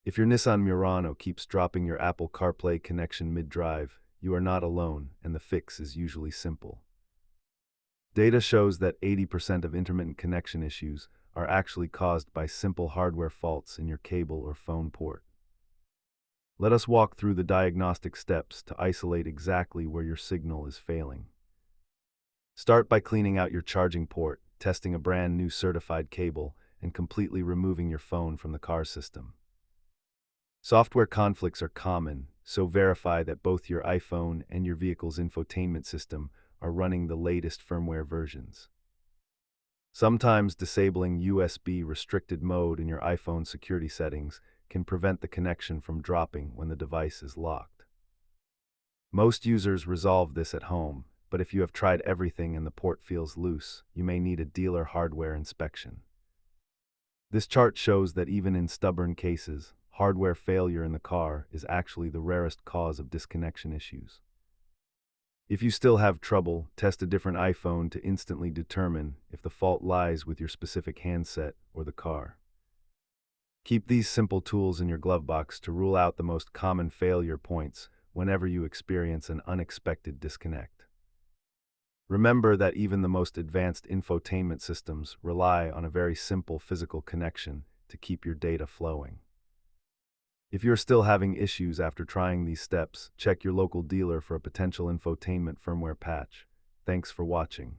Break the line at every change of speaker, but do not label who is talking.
If your Nissan Murano keeps dropping your Apple CarPlay connection mid-drive, you are not alone, and the fix is usually simple. Data shows that 80% of intermittent connection issues are actually caused by simple hardware faults in your cable or phone port. Let us walk through the diagnostic steps to isolate exactly where your signal is failing. Start by cleaning out your charging port, testing a brand new certified cable, and completely removing your phone from the car system. Software conflicts are common, so verify that both your iPhone and your vehicle's infotainment system are running the latest firmware versions. Sometimes disabling USB restricted mode in your iPhone security settings can prevent the connection from dropping when the device is locked. Most users resolve this at home, but if you have tried everything and the port feels loose, you may need a dealer hardware inspection. This chart shows that even in stubborn cases, hardware failure in the car is actually the rarest cause of disconnection issues. If you still have trouble, test a different iPhone to instantly determine if the fault lies with your specific handset or the car. Keep these simple tools in your glove box to rule out the most common failure points whenever you experience an unexpected disconnect. Remember that even the most advanced infotainment systems rely on a very simple physical connection to keep your data flowing. If you're still having issues after trying these steps, check your local dealer for a potential infotainment firmware patch. Thanks for watching.